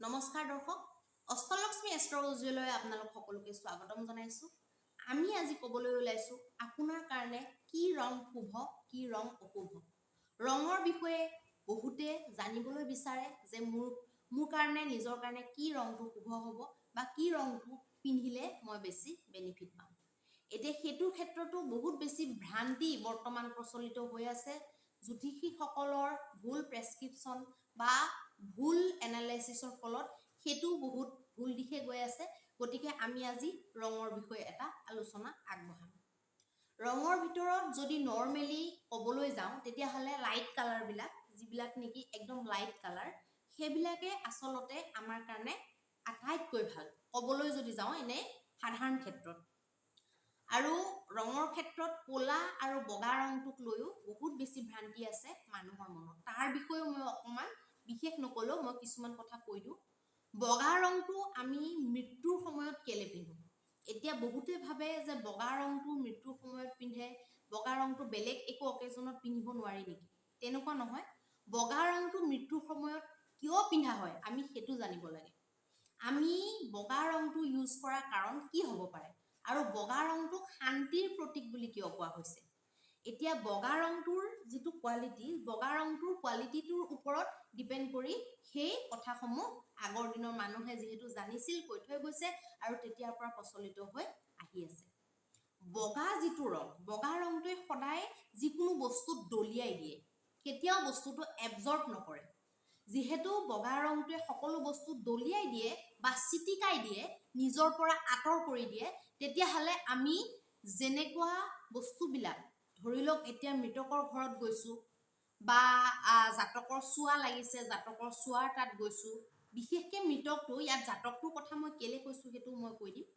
নমস্কাৰ দৰ্শক, অষ্টলক্ষ্মী এষ্ট্ৰলজিলৈ আপোনালোক সকলোকে স্বাগতম জনাইছোঁ। আমি আজি ক'বলৈ ওলাইছোঁ আপোনাৰ কাৰণে কি ৰং শুভ, কি ৰং অশুভ। ৰঙৰ বিষয়ে বহুতে জানিবলৈ বিচাৰে যে মোৰ কাৰণে নিজৰ কাৰণে কি ৰংটো শুভ হ'ব বা কি ৰংটো পিন্ধিলে মই বেছি বেনিফিট পাম। এতিয়া সেইটোৰ ক্ষেত্ৰতো বহুত বেছি ভ্ৰান্তি বৰ্তমান প্ৰচলিত হৈ আছে। জ্যোতিষীসকলৰ ভুল প্ৰেছক্ৰিপশ্যন বা ভুল এনালাইচিছৰ ফলত সেইটো বহুত ভুল দিশে গৈ আছে। গতিকে আমি আজি ৰঙৰ বিষয়ে এটা আলোচনা আগবঢ়াম। ৰঙৰ ভিতৰত যদি নৰ্মেলি ক'বলৈ যাওঁ তেতিয়াহ'লে লাইট কালাৰবিলাক, যিবিলাক নেকি একদম লাইট কালাৰ, সেইবিলাকে আচলতে আমাৰ কাৰণে আটাইতকৈ ভাল ক'বলৈ যদি যাওঁ এনে সাধাৰণ ক্ষেত্ৰত। আৰু ৰঙৰ ক্ষেত্ৰত ক'লা আৰু বগা ৰংটোক লৈও বহুত বেছি ভ্ৰান্তি আছে মানুহৰ মনত। তাৰ বিষয়েও মই অকণমান বিশেষ নকলেও মই কিছুমান কথা কৈ দিওঁ। বগা ৰংটো আমি মৃত্যুৰ সময়ত কেলে পিন্ধো? এতিয়া বহুতে ভাবে যে বগা ৰংটো মৃত্যুৰ সময়ত পিন্ধে, বগা ৰংটো বেলেগ একো অকেজনত পিন্ধিব নোৱাৰি নেকি? তেনেকুৱা নহয়। বগা ৰংটো মৃত্যুৰ সময়ত কিয় পিন্ধা হয় আমি সেইটো জানিব লাগে। আমি বগা ৰংটো ইউজ কৰাৰ কাৰণ কি হ'ব পাৰে আৰু বগা ৰংটোক শান্তিৰ প্ৰতীক বুলি কিয় কোৱা হৈছে? এতিয়া বগা ৰংটোৰ যিটো কোৱালিটি, বগা ৰংটোৰ কোৱালিটিটোৰ ওপৰত ডিপেণ্ড কৰি সেই কথাসমূহ আগৰ দিনৰ মানুহে যিহেতু জানিছিল কৈ থৈ গৈছে আৰু তেতিয়াৰ পৰা প্ৰচলিত হৈ আহি আছে। বগা যিটো ৰং, বগা ৰংটোৱে সদায় যিকোনো বস্তুত দলিয়াই দিয়ে, কেতিয়াও বস্তুটো এবজৰ্ব নকৰে। যিহেতু বগা ৰংটোৱে সকলো বস্তু দলিয়াই দিয়ে বা চিটিকাই দিয়ে, নিজৰ পৰা আঁতৰ কৰি দিয়ে, তেতিয়াহ'লে আমি যেনেকুৱা বস্তুবিলাক, ধৰি লওক এতিয়া মৃতকৰ ঘৰত গৈছোঁ বা জাতকৰ চোৱা লাগিছে, জাতকৰ চোৱাৰ তাত গৈছোঁ, বিশেষকৈ মৃতকটো, ইয়াত জাতকটোৰ কথা মই কেলে কৈছোঁ সেইটো মই কৈ দিম।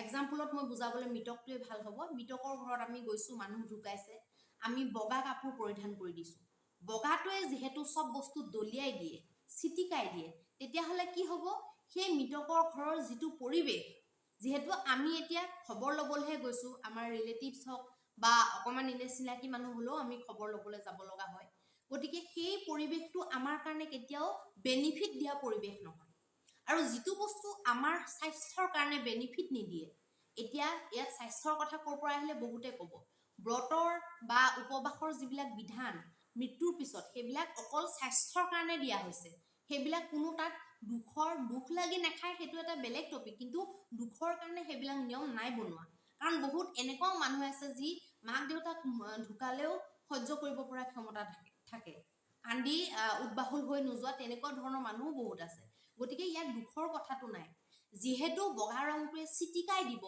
এক্সাম্পলত মই বুজাবলৈ মৃতকটোৱে ভাল হ'ব। মৃতকৰ ঘৰত আমি গৈছোঁ, মানুহ ঢুকাইছে, আমি বগা কাপোৰ পৰিধান কৰি দিছোঁ। বগাটোৱে যিহেতু চব বস্তু দলিয়াই দিয়ে, চিটিকাই দিয়ে, তেতিয়াহ'লে কি হ'ব? সেই মৃতকৰ ঘৰৰ যিটো পৰিৱেশ, যিহেতু আমি এতিয়া খবৰ ল'বলৈহে গৈছোঁ, আমাৰ ৰিলেটিভছ হওক বা অকণমান এনে চিনাকি মানুহ হ'লেও আমি খবৰ ল'বলৈ যাব লগা হয়। গতিকে সেই পৰিৱেশটো আমাৰ কাৰণে কেতিয়াও বেনিফিট দিয়া পৰিৱেশ নহয়। আৰু যিটো বস্তু আমাৰ স্বাস্থ্যৰ কাৰণে বেনিফিট নিদিয়ে, এতিয়া ইয়াত স্বাস্থ্যৰ কথা ক'ৰ পৰা আহিলে বহুতে ক'ব, ব্ৰতৰ বা উপবাসৰ যিবিলাক বিধান মৃত্যুৰ পিছত, সেইবিলাক অকল স্বাস্থ্যৰ কাৰণে দিয়া হৈছে। সেইবিলাক কোনো তাত দুখ লাগি নাখায়, সেইটো এটা বেলেগ টপিক, কিন্তু দুখৰ কাৰণে সেইবিলাক নিয়ম নাই বনোৱা। কাৰণ বহুত এনেকুৱাও মানুহ আছে যি মাক দেউতাক ঢুকালেও সহ্য কৰিব পৰা ক্ষমতা থাকে, কান্দি উদ্বাহুল হৈ নোযোৱা তেনেকুৱা ধৰণৰ মানুহো বহুত আছে। গতিকে ইয়াত দুখৰ কথাটো নাই। যিহেতু বগা ৰংটোৱে চিটিকাই দিব,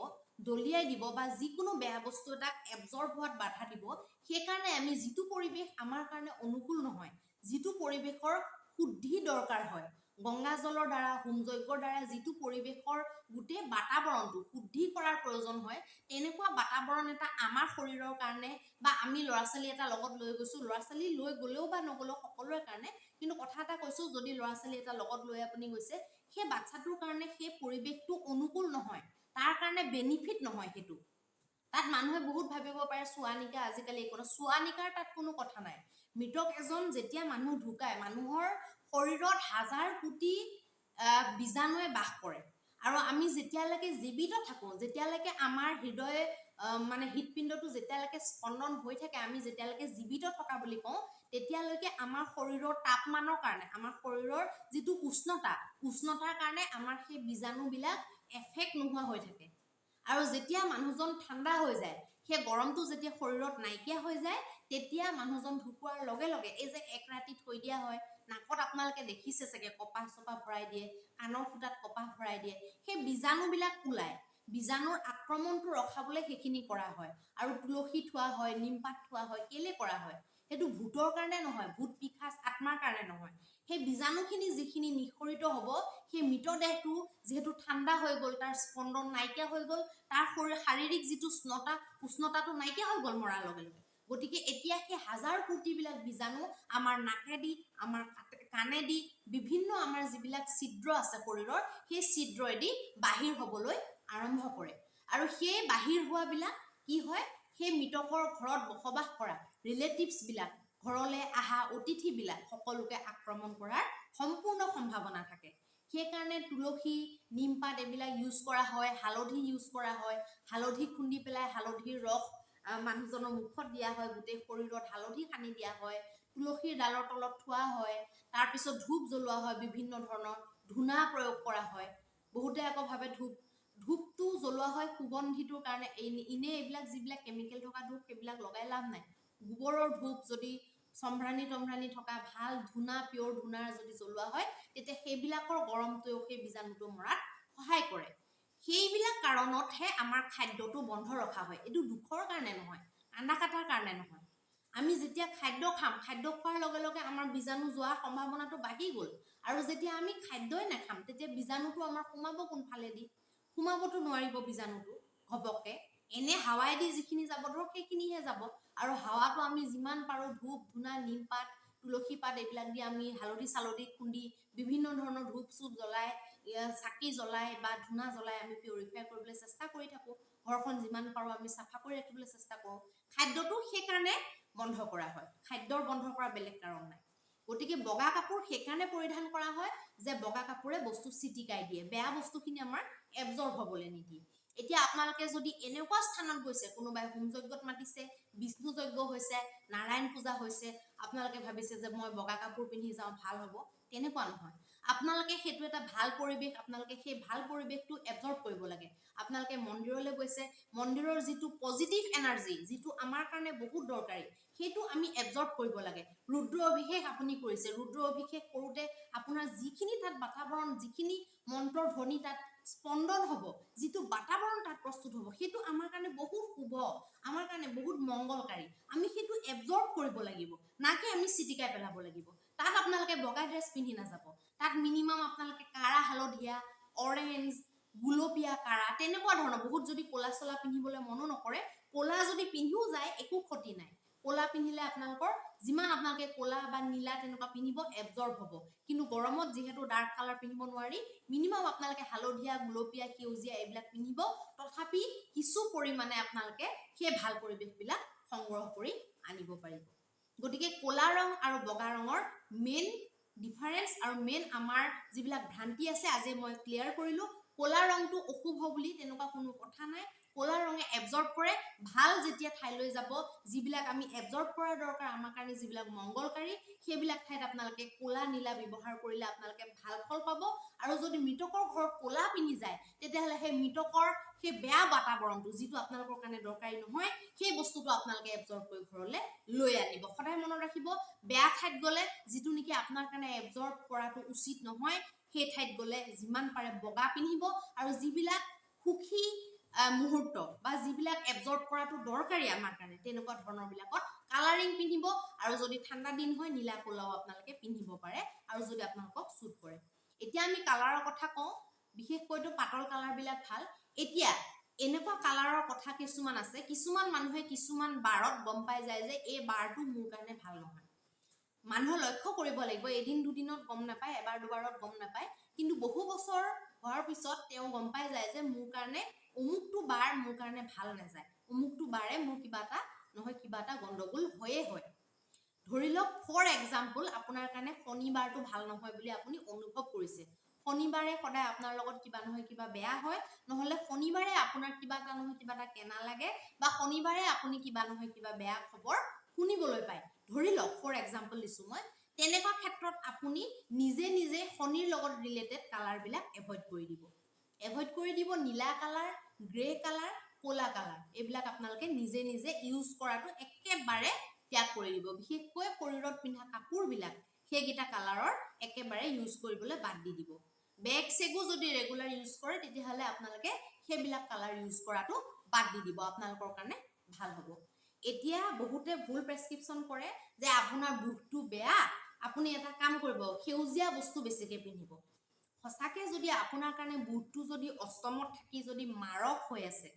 দলিয়াই দিব বা যিকোনো বেয়া বস্তু এটাক এবজৰ্ব হোৱাত বাধা দিব, সেইকাৰণে আমি যিটো পৰিৱেশ আমাৰ কাৰণে অনুকূল নহয়, যিটো পৰিৱেশৰ শুদ্ধি দৰকাৰ হয়, গংগা জলৰ দ্বাৰা, হোম যজ্ঞৰ দ্বাৰা যিটো পৰিৱেশৰ গোটেই বাতাবৰণটো শুদ্ধি কৰাৰ প্ৰয়োজন হয়, তেনেকুৱা বাতাবৰণ এটা আমাৰ শৰীৰৰ কাৰণে বা আমি ল'ৰা ছোৱালী এটা লগত লৈ গৈছোঁ, ল'ৰা ছোৱালী লৈ গ'লেও বা নগ'লেও সকলোৰে কাৰণে, কিন্তু কথা এটা কৈছোঁ, যদি ল'ৰা ছোৱালী এটা লগত লৈ আপুনি গৈছে, সেই বাচ্ছাটোৰ কাৰণে সেই পৰিৱেশটো অনুকূল নহয়, তাৰ কাৰণে বেনিফিট নহয়। সেইটো তাত মানুহে বহুত ভাবিব পাৰে চোৱা নিকা, আজিকালি একো চোৱা নিকাৰ তাত কোনো কথা নাই। মৃতক এজন যেতিয়া মানুহ ঢুকায়, মানুহৰ শৰীৰত হাজাৰ কোটি বীজাণুৱে বাস কৰে। আৰু আমি যেতিয়ালৈকে জীৱিত থাকোঁ, যেতিয়ালৈকে আমাৰ হৃদয় মানে হৃদপিণ্ডটো যেতিয়ালৈকে স্পন্দন হৈ থাকে, আমি যেতিয়ালৈকে জীৱিত থকা বুলি কওঁ, তেতিয়ালৈকে আমাৰ শৰীৰৰ তাপমানৰ কাৰণে, আমাৰ শৰীৰৰ যিটো উষ্ণতাৰ কাৰণে আমাৰ সেই বীজাণুবিলাক এফেক্ট নোহোৱা হৈ থাকে। আৰু যেতিয়া মানুহজন ঠাণ্ডা হৈ যায়, সেই গৰমটো যেতিয়া শৰীৰত নাইকিয়া হৈ যায়, তেতিয়া মানুহজন ঢুকোৱাৰ লগে লগে এই যে এক ৰাতি থৈ দিয়া হয়, নাকত আপোনালোকে দেখিছে চাগে কপাহ চপাহ ভৰাই দিয়ে, কাণৰ ফুটাত কপাহ ভৰাই দিয়ে, সেই বীজাণুবিলাক ওলায়। বীজাণুৰ আক্ৰমণটো ৰখাবলৈ সেইখিনি কৰা হয়। আৰু তুলসী থোৱা হয়, নিমপাত থোৱা হয়। কেলে কৰা হয়? সেইটো ভূতৰ কাৰণে নহয়, ভূত পিশাচ আত্মাৰ কাৰণে নহয়। সেই বীজাণুখিনি যিখিনি নিঃসৰিত হ'ব, সেই মৃতদেহটো যিহেতু ঠাণ্ডা হৈ গ'ল, তাৰ স্পন্দন নাইকিয়া হৈ গ'ল, তাৰ শাৰীৰিক যিটো উষ্ণতাটো নাইকিয়া হৈ গ'ল মৰাৰ লগে লগে। গতিকে এতিয়া সেই হাজাৰ কোটিবিলাক বীজাণু আমাৰ নাকেদি, আমাৰ কাণেদি, বিভিন্ন আমাৰ যিবিলাক ছিদ্ৰ আছে শৰীৰৰ, সেই ছিদ্ৰইদি বাহিৰ হ'বলৈ আৰম্ভ কৰে। আৰু সেই বাহিৰ হোৱাবিলাক কি হয়? সেই মৃতকৰ ঘৰত বসবাস কৰা ৰিলেটিভছবিলাক, ঘৰলৈ অহা অতিথিবিলাক সকলোকে আক্ৰমণ কৰাৰ সম্পূৰ্ণ সম্ভাৱনা থাকে সেইকাৰণে তুলসী নিমপাত এইবিলাক ইউজ কৰা হয় হালধি ইউজ কৰা হয় হালধি খুন্দি পেলাই হালধিৰ ৰস মানুহজনৰ মুখত দিয়া হয় গোটেই শৰীৰত হালধি সানি দিয়া হয় তুলসীৰ ডালৰ তলত থোৱা হয় তাৰ পিছত ধূপ জ্বলোৱা হয় বিভিন্ন ধৰণৰ ধূনা প্ৰয়োগ কৰা হয় বহুতে আকৌ ভাবে ধূপটো জ্বলোৱা হয় সুগন্ধিটোৰ কাৰণে ইনে এইবিলাক যিবিলাক কেমিকেল থকা ধূপ সেইবিলাক লগাই লাভ নাই গোবৰৰ ধূপ যদি সম্ভ্ৰাণী থকা ভাল ধূনা পিয়ৰ ধূনাৰ যদি জ্বলোৱা হয় তেতিয়া সেইবিলাকৰ গৰমটোও সেই বীজাণুটো মৰাত সহায় কৰে সেইবিলাক কাৰণতহে আমাৰ খাদ্যটো বন্ধ ৰখা হয় এইটো দুখৰ কাৰণে নহয় কান্দা কাটাৰ কাৰণে নহয় আমি যেতিয়া খাদ্য খাম খাদ্য খোৱাৰ লগে লগে আমাৰ বীজাণু যোৱাৰ সম্ভাৱনাটো বাঢ়ি গ'ল আৰু যেতিয়া আমি খাদ্যই নাখাম তেতিয়া বীজাণুটো আমাৰ সোমাব কোনফালেদি সোমাবতো নোৱাৰিব বীজাণুটো ঘপককে এনে হাৱাইদি যিখিনি যাব ধৰক সেইখিনিহে যাব আৰু হাৱাটো আমি যিমান পাৰো ধূপ ধূনা নিমপাত তুলসী পাত এইবিলাক দি আমি হালধি চালধি খুন্দি বিভিন্ন ধৰণৰ ধূপ চুপ জ্বলাই চাকি জ্বলাই বা ধূনা জ্বলাই আমি পিউৰিফাই কৰিবলৈ চেষ্টা কৰি থাকো ঘৰখন যিমান পাৰো আমি চাফা কৰি ৰাখিবলৈ চেষ্টা কৰো খাদ্যটো সেইকাৰণে বন্ধ কৰা হয় খাদ্যৰ বন্ধ কৰা বেলেগ কাৰণ নাই গতিকে বগা কাপোৰ সেইকাৰণে পৰিধান কৰা হয় যে বগা কাপোৰে বস্তু চিটিকাই দিয়ে বেয়া বস্তুখিনি আমাৰ এবজৰ্ব হ'বলৈ নিদিয়ে এতিয়া আপোনালোকে যদি এনেকুৱা স্থানত গৈছে কোনোবাই হোম যজ্ঞত মাতিছে বিষ্ণু যজ্ঞ হৈছে নাৰায়ণ পূজা হৈছে আপোনালোকে ভাবিছে যে মই বগা কাপোৰ পিন্ধি যাওঁ ভাল হ'ব তেনেকুৱা নহয় আপোনালোকে সেইটো এটা ভাল পৰিবেশ আপোনালোকে সেই ভাল পৰিবেশটো এবজৰ্ব কৰিব লাগে আপোনালোকে মন্দিৰলৈ গৈছে মন্দিৰৰ যিটো পজিটিভ এনাৰ্জি যিটো আমাৰ কাৰণে বহুত দৰকাৰী সেইটো আমি এবজৰ্ব কৰিব লাগে ৰুদ্ৰ অভিষেক আপুনি কৰিছে ৰুদ্ৰ অভিষেক কৰোতে আপোনাৰ যিখিনি তাত বাতাবৰণ যিখিনি মন্ত্ৰৰ ধ্বনি তাত স্পন্দন হ'ব যিটো বাতাবৰণ তাত প্ৰস্তুত হ'ব সেইটো আমাৰ কাৰণে বহুত শুভ আমাৰ কাৰণে বহুত মংগলকাৰী আমি সেইটো এবজৰ্ব কৰিব লাগিব নাকি আমি চিটিকাই পেলাব লাগিব তাত আপোনালোকে বগা ড্ৰেছ পিন্ধি নাযাব তাত মিনিমাম আপোনালোকে কাৰা হালধীয়া অৰেঞ্জ গুলপীয়া কাৰা তেনেকুৱা ধৰণৰ বহুত যদি ক'লা চলা পিন্ধিবলৈ মনো নকৰে ক'লা যদি পিন্ধিও যায় একো ক্ষতি নাই ক'লা পিন্ধিলে আপোনালোকৰ যিমান আপোনালোকে ক'লা বা নীলা তেনেকুৱা পিন্ধিব এবজৰ্ব হ'ব কিন্তু গৰমত যিহেতু ডাৰ্ক কালাৰ পিন্ধিব নোৱাৰি মিনিমাম আপোনালোকে হালধীয়া গুলপীয়া সেউজীয়া এইবিলাক পিন্ধিব তথাপি কিছু পৰিমাণে আপোনালোকে সেই ভাল পৰিৱেশবিলাক সংগ্ৰহ কৰি আনিব পাৰিব গতিকে ক'লা ৰং আৰু বগা ৰঙৰ মেইন ডিফাৰেন্স আৰু মেইন আমাৰ যিবিলাক ভ্ৰান্তি আছে আজি মই ক্লিয়াৰ কৰিলো ক'লা ৰংটো অশুভ বুলি তেনেকুৱা কোনো কথা নাই ক'লা ৰঙে এবজৰ্ব কৰে ভাল যেতিয়া ঠাইলৈ যাব যিবিলাক আমি এবজৰ্ব কৰাৰ দৰকাৰ আমাৰ কাৰণে যিবিলাক মংগলকাৰী সেইবিলাক ঠাইত আপোনালোকে ক'লা নীলা ব্যৱহাৰ কৰিলে আপোনালোকে ভাল ফল পাব আৰু যদি মৃতকৰ ঘৰত ক'লা পিন্ধি যায় তেতিয়াহ'লে সেই মৃতকৰ সেই বেয়া বাতাবৰণটো যিটো আপোনালোকৰ কাৰণে দৰকাৰী নহয় সেই বস্তুটো আপোনালোকে এবজৰ্ব কৰি ঘৰলৈ লৈ আনিব সদায় মনত ৰাখিব বেয়া ঠাইত গ'লে যিটো নেকি আপোনাৰ কাৰণে এবজৰ্ব কৰাটো উচিত নহয় সেই ঠাইত গ'লে যিমান পাৰে বগা পিন্ধিব আৰু যিবিলাক সুখী মুহূৰ্ত বা যিবিলাক এবজৰ্ব কৰাটো দৰকাৰী আমাৰ কাৰণে তেনেকুৱা ধৰণৰ বিলাকত কালাৰিং পিন্ধিব আৰু যদি ঠাণ্ডা দিন হয় নীলা ক'লাও আপোনালোকে পিন্ধিব পাৰে আৰু যদি আপোনালোকক চুট কৰে এতিয়া আমি কালাৰৰ কথা কওঁ বিশেষকৈতো পাতল কালাৰ বিলাক ভাল এতিয়া এনেকুৱা কালাৰৰ কথা কিছুমান আছে কিছুমান মানুহে কিছুমান বাৰত গম পাই যায় যে এই বাৰটো মোৰ কাৰণে ভাল নহয় মানুহে লক্ষ্য কৰিব লাগিব এদিন দুদিনত গম নাপায় এবাৰ দুবাৰত গম নাপায় কিন্তু বহু বছৰ হোৱাৰ পিছত তেওঁ গম পাই যায় যে মোৰ কাৰণে অমুকটো বাৰ মোৰ কাৰণে ভাল নাযায় অমুকটো বাৰে মোৰ কিবা এটা গণ্ডগোল হয়ে হয় ধৰি লওক ফৰ এক্সাম্পল আপোনাৰ কাৰণে শনিবাৰটো ভাল নহয় বুলি আপুনি অনুভৱ কৰিছে শনিবাৰে সদায় আপোনাৰ লগত কিবা নহয় কিবা বেয়া হয় নহলে শনিবাৰে আপোনাৰ কিবা এটা নহয় কিবা এটা কেনা লাগে বা শনিবাৰে আপুনি কিবা নহয় কিবা বেয়া খবৰ শুনিবলৈ পায় ধৰি লওক ফৰ এক্সাম্পল দিছো মই তেনেকুৱা ক্ষেত্ৰত আপুনি নিজে নিজে শনিৰ লগত ৰিলেটেড কালাৰ বিলাক এভয়েড কৰি দিব নীলা কালাৰ গ্ৰে কালাৰ ক'লা কালাৰ এইবিলাক আপোনালোকে নিজে নিজে ইউজ কৰাটো একেবাৰে ত্যাগ কৰি দিব বিশেষকৈ শৰীৰত পিন্ধা কাপোৰবিলাক সেইকেইটা কালাৰৰ একেবাৰে ইউজ কৰিবলৈ বাদ দি দিব বেগ চেগো যদি ৰেগুলাৰ ইউজ কৰে তেতিয়াহ'লে আপোনালোকে সেইবিলাক কালাৰ ইউজ কৰাটো বাদ দি দিব আপোনালোকৰ কাৰণে ভাল হ'ব এতিয়া বহুতে ভুল প্ৰেছক্ৰিপশ্যন কৰে যে আপোনাৰ বুকটো বেয়া আপুনি এটা কাম কৰিব সেউজীয়া বস্তু বেছিকৈ পিন্ধিব সঁচাকে যদি আপোনাৰ কাৰণে বুধটো যদি অষ্টমত থাকি যদি মাৰক হৈ আছে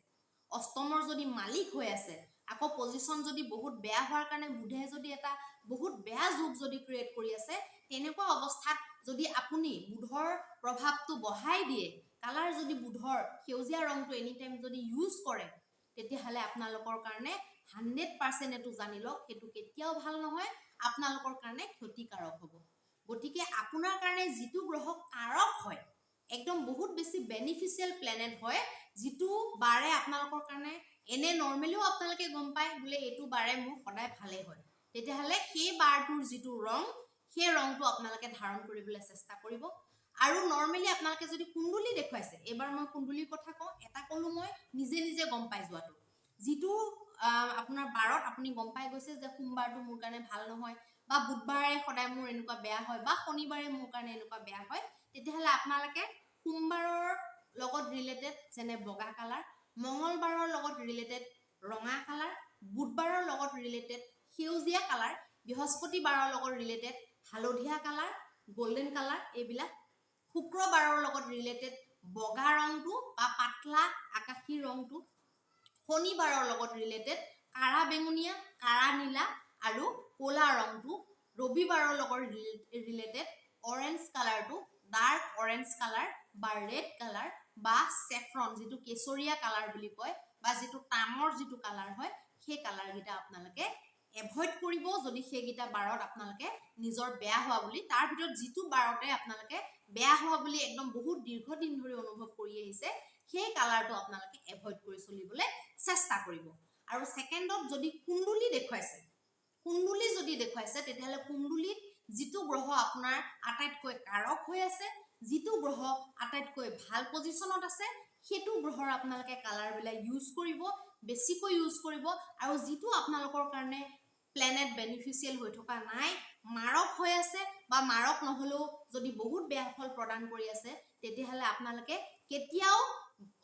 অষ্টমৰ যদি মালিক হৈ আছে আকৌ পজিশন যদি বহুত বেয়া হোৱাৰ কাৰণে বুধে যদি এটা বহুত বেয়া যোগ যদি ক্ৰিয়েট কৰি আছে তেনেকুৱা অৱস্থাত যদি আপুনি বুধৰ প্ৰভাৱটো বঢ়াই দিয়ে কালাৰ যদি বুধৰ সেউজীয়া ৰংটো এনি টাইম যদি ইউজ কৰে তেতিয়াহ'লে আপোনালোকৰ কাৰণে 100% এটো জানি লওক সেইটো কেতিয়াও ভাল নহয় আপোনালোকৰ কাৰণে ক্ষতিকাৰক হ'ব গতিকে আপোনাৰ কাৰণে যিটো গ্ৰহ কাৰক হয় একদম বহুত বেছি বেনিফিচিয়েল প্লেনেট হয় যিটো বাৰে আপোনালোকৰ কাৰণে এনে নৰ্মেলিও আপোনালোকে গম পায় বোলে এইটো বাৰে মোৰ সদায় ভালে হয় তেতিয়াহ'লে সেই বাৰটোৰ যিটো ৰং সেই ৰংটো আপোনালোকে ধাৰণ কৰিবলৈ চেষ্টা কৰিব আৰু নৰ্মেলি আপোনালোকে যদি কুণ্ডলী দেখুৱাইছে এবাৰ মই কুণ্ডলীৰ কথা কওঁ এটা কলো মই নিজে নিজে গম পাই যোৱাটো যিটো আপোনাৰ বাৰত আপুনি গম পাই গৈছে যে সোমবাৰটো মোৰ কাৰণে ভাল নহয় বা বুধবাৰে সদায় মোৰ এনেকুৱা বেয়া হয় বা শনিবাৰে মোৰ কাৰণে এনেকুৱা বেয়া হয় তেতিয়াহ'লে আপোনালোকে সোমবাৰৰ লগত ৰিলেটেড যেনে বগা কালাৰ মঙ্গলবাৰৰ লগত ৰিলেটেড ৰঙা কালাৰ বুধবাৰৰ লগত ৰিলেটেড সেউজীয়া কালাৰ বৃহস্পতিবাৰৰ লগত ৰিলেটেড হালধীয়া কালাৰ গোল্ডেন কালাৰ এইবিলাক শুক্ৰবাৰৰ লগত ৰিলেটেড বগা ৰংটো বা পাতলা আকাশী ৰংটো শনিবাৰৰ লগত ৰিলেটেড কাৰা বেঙুনীয়া কাৰা নীলা আৰু ক'লা ৰংটো ৰবিবাৰৰ লগত ৰিলেটেড অৰেঞ্জ কালাৰটো ডাৰ্ক অৰেঞ্জ কালাৰ বা ৰেড কালাৰ বা চেফ্ৰন যিটো কেশৰীয়া কালাৰ বুলি কয় বা যিটো তামৰ যিটো কালাৰ হয় সেই কালাৰকেইটা আপোনালোকে এভয়েড কৰিব যদি সেইকেইটা বাৰত আপোনালোকে নিজৰ বেয়া হোৱা বুলি তাৰ ভিতৰত যিটো বাৰতে আপোনালোকে বেয়া হোৱা বুলি একদম বহুত দীৰ্ঘদিন ধৰি অনুভৱ কৰি আহিছে সেই কালাৰটো আপোনালোকে এভয়েড কৰি চলিবলৈ চেষ্টা কৰিব আৰু সেকেন্ডত যদি কুণ্ডলী দেখুৱাইছে তেতিয়াহ'লে কুণ্ডলীত যিটো গ্ৰহ আপোনাৰ আটাইতকৈ কাৰক হৈ আছে যিটো গ্ৰহ আটাইতকৈ ভাল পজিশনত আছে সেইটো গ্ৰহৰ আপোনালোকে কালাৰবিলাক ইউজ কৰিব বেছিকৈ ইউজ কৰিব আৰু যিটো আপোনালোকৰ কাৰণে প্লেনেট বেনিফিচিয়েল হৈ থকা নাই মাৰক হৈ আছে বা মাৰক নহলেও যদি বহুত বেয়া ফল প্ৰদান কৰি আছে তেতিয়াহ'লে আপোনালোকে কেতিয়াও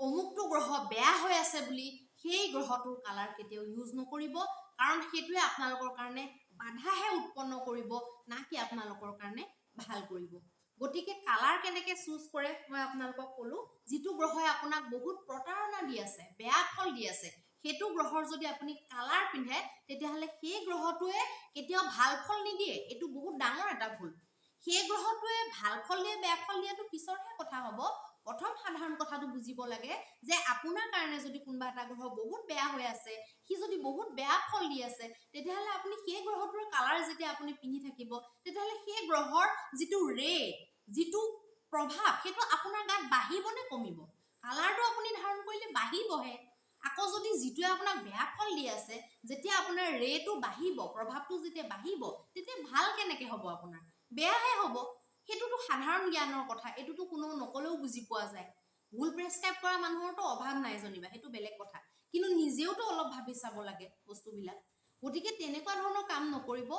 অমুকটো গ্ৰহ বেয়া হৈ আছে বুলি সেই গ্ৰহটোৰ কালাৰ কেতিয়াও ইউজ নকৰিব কাৰণ সেইটোৱে আপোনালোকৰ কাৰণে বাধাহে উৎপন্ন কৰিব না কি আপোনালোকৰ কাৰণে ভাল কৰিব গতিকে কালাৰ কেনেকৈ চুজ কৰে মই আপোনালোকক ক'লো যিটো গ্ৰহই আপোনাক বহুত প্ৰতাৰণা দি আছে বেয়া ফল দি আছে সেইটো গ্ৰহৰ যদি আপুনি কালাৰ পিন্ধে তেতিয়াহ'লে সেই গ্ৰহটোৱে কেতিয়াও ভাল ফল নিদিয়ে এইটো বহুত ডাঙৰ এটা ভুল সেই গ্ৰহটোৱে ভাল ফল দিয়ে বেয়া ফল দিয়াটো পিছৰহে কথা হ'ব প্ৰথম সাধাৰণ কথাটো বুজিব লাগে যে আপোনাৰ কাৰণে যদি কোনোবা এটা গ্ৰহ বহুত বেয়া হৈ আছে সি যদি বহুত বেয়া ফল দি আছে তেতিয়াহ'লে আপুনি সেই গ্ৰহটোৰ কালাৰ যেতিয়া আপুনি পিন্ধি থাকিব তেতিয়াহ'লে সেই গ্ৰহৰ যিটো ৰে যিটো প্ৰভাৱ সেইটো আপোনাৰ গাত বাঢ়িব নে কমিব কালাৰটো আপুনি ধাৰণ কৰিলে বাঢ়িবহে আকৌ যদি যিটোৱে আপোনাক বেয়া ফল দি আছে যেতিয়া আপোনাৰ ৰেটো বাঢ়িব প্ৰভাৱটো যেতিয়া বাঢ়িব তেতিয়া ভাল কেনেকৈ হ'ব আপোনাৰ বেয়াহে হ'ব সেইটোতো সাধাৰণ জ্ঞানৰ কথা এইটোতো কোনো নকলেও বুজি পোৱা যায় ভুল প্ৰেছক্ৰাইব কৰা মানুহৰতো অভাৱ নাই জনিবা সেইটো বেলেগ কথা কিন্তু নিজেওতো অলপ ভাবি চাব লাগে বস্তুবিলাক গতিকে তেনেকুৱা ধৰণৰ কাম নকৰিব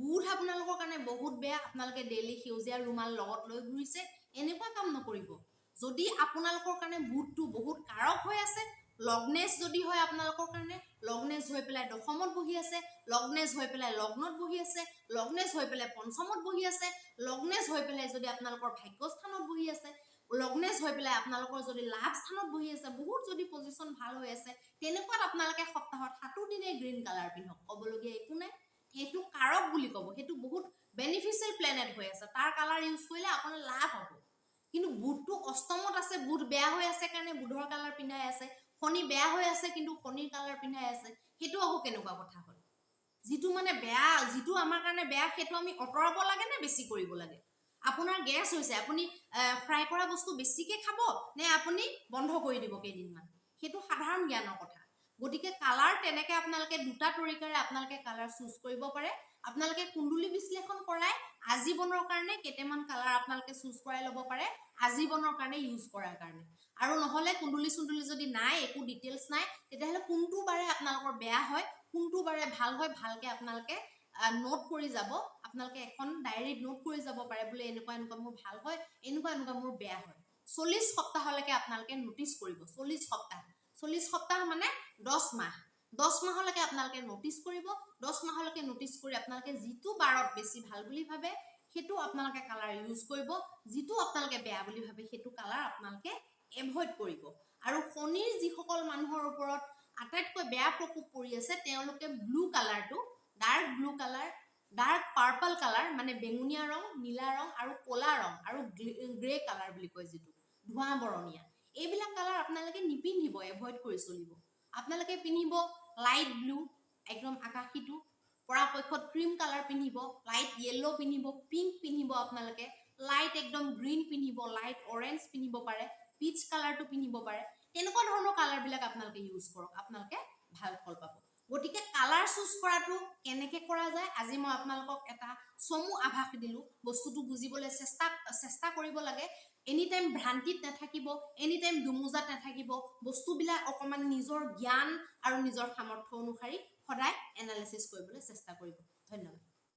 বুধ আপোনালোকৰ কাৰণে বহুত বেয়া আপোনালোকে ডেইলি সেউজীয়া ৰুমাল লগত লৈ ঘূৰিছে এনেকুৱা কাম নকৰিব যদি আপোনালোকৰ কাৰণে বুধটো বহুত কাৰক হৈ আছে লগ্নেশ যদি হয় আপোনালোকৰ কাৰণে লগ্নেশ হৈ পেলাই দশমত বহি আছে লগ্নেশ হৈ পেলাই লগ্নত বহি আছে লগ্নেশ হৈ পেলাই পঞ্চমত বহি আছে লগ্নেশ হৈ পেলাই যদি আপোনালোকৰ ভাগ্যস্থানত বহি আছে লগ্নেশ হৈ পেলাই আপোনালোকৰ যদি লাভ স্থানত বহি আছে বহুত যদি পজিশন ভাল হৈ আছে তেনেকুৱাত আপোনালোকে সপ্তাহত 7 দিনে গ্ৰীণ কালাৰ পিন্ধক ক'বলগীয়া একো নাই সেইটো কাৰক বুলি ক'ব সেইটো বহুত বেনিফিচিয়েল প্লেনেট হৈ আছে তাৰ কালাৰ ইউজ কৰিলে আপোনাৰ লাভ হ'ব কিন্তু বুধটো অষ্টমত আছে বুধ বেয়া হৈ আছে কাৰণে বুধৰ কালাৰ পিন্ধাই আছে শনি বেয়া হৈ আছে কিন্তু শনিৰ কালাৰ পিন্ধাই আছে সেইটো আকৌ কেনেকুৱা কথা হ'ল যিটো মানে বেয়া যিটো আমাৰ কাৰণে বেয়া সেইটো আমি অতৰাব লাগে নে বেছি কৰিব লাগে আপোনাৰ গেছ হৈছে আপুনি ফ্ৰাই কৰা বস্তু বেছিকৈ খাব নে আপুনি বন্ধ কৰি দিব কেইদিনমান সেইটো সাধাৰণ জ্ঞানৰ কথা গতিকে কালাৰ তেনেকৈ আপোনালোকে দুটা তৰিকাৰে আপোনালোকে কালাৰ চুজ কৰিব পাৰে আপোনালোকে কুণ্ডলী বিশ্লেষণ কৰাই আজীৱনৰ কাৰণে কেইটামান কালাৰ আপোনালোকে চুজ কৰাই ল'ব পাৰে আজীৱনৰ কাৰণে ইউজ কৰাৰ কাৰণে আৰু নহ'লে কুণ্ডলী চুণ্ডলী যদি নাই একো ডিটেইলছ নাই তেতিয়াহ'লে কোনটো বাৰে আপোনালোকৰ বেয়া হয় কোনটো বাৰে ভাল হয় ভালকৈ আপোনালোকে নোট কৰি যাব আপোনালোকে এখন ডায়েৰীত নোট কৰি যাব পাৰে বোলে এনেকুৱা এনেকুৱা মোৰ ভাল হয় এনেকুৱা মোৰ বেয়া হয় 40 সপ্তাহলৈকে আপোনালোকে নোটিছ কৰিব 40 সপ্তাহ মানে 10 মাহ 10 মাহলৈকে আপোনালোকে নোটিছ কৰিব 10 মাহলৈকে নোটিছ কৰি আপোনালোকে যিটো বাৰত বেছি ভাল বুলি ভাবে সেইটো আপোনালোকে কালাৰ ইউজ কৰিব যিটো আপোনালোকে বেয়া বুলি ভাবে সেইটো কালাৰ আপোনালোকে এভয়েড কৰিব আৰু শনিৰ যিসকল মানুহৰ ওপৰত আটাইতকৈ বেয়া প্ৰকোপ পৰি আছে তেওঁলোকে ব্লু কালাৰটো dark blue colour dark purple colour মানে বেঙুনীয়া ৰং নীলা ৰং আৰু ক'লা ৰং আৰু গ্ৰে কালাৰ বুলি কয় যিটো ধোঁৱা বৰণীয়া এইবিলাক কালাৰ আপোনালোকে নিপিন্ধিব এভয়েড কৰি চলিব আপোনালোকে পিন্ধিব লাইট ব্লু একদম আকাশীটো পৰাপক্ষত ক্ৰীম কালাৰ পিন্ধিব, লাইট য়েল্লো পিন্ধিব, পিংক পিন্ধিব, আপোনালোকে লাইট একদম গ্ৰীণ পিন্ধিব, লাইট অৰেঞ্জ পিন্ধিব পাৰে, পিচ কালাৰটো পিন্ধিব পাৰে। তেনেকুৱা ধৰণৰ কালাৰবিলাক আপোনালোকে ইউজ কৰক, আপোনালোকে ভাল ফল পাব। গতিকে কালাৰ চুজ কৰাটো কেনেকৈ কৰা যায় আজি মই আপোনালোকক এটা চমু আভাস দিলোঁ। বস্তুটো বুজিবলৈ চেষ্টা কৰিব লাগে। এনি টাইম ভ্ৰান্তিত নাথাকিব, এনি টাইম দুমোজাত নাথাকিব। বস্তুবিলাক অকণমান নিজৰ জ্ঞান আৰু নিজৰ সামৰ্থ্য অনুসৰি সদায় এনালাইচিছ কৰিবলৈ চেষ্টা কৰিব। ধন্যবাদ।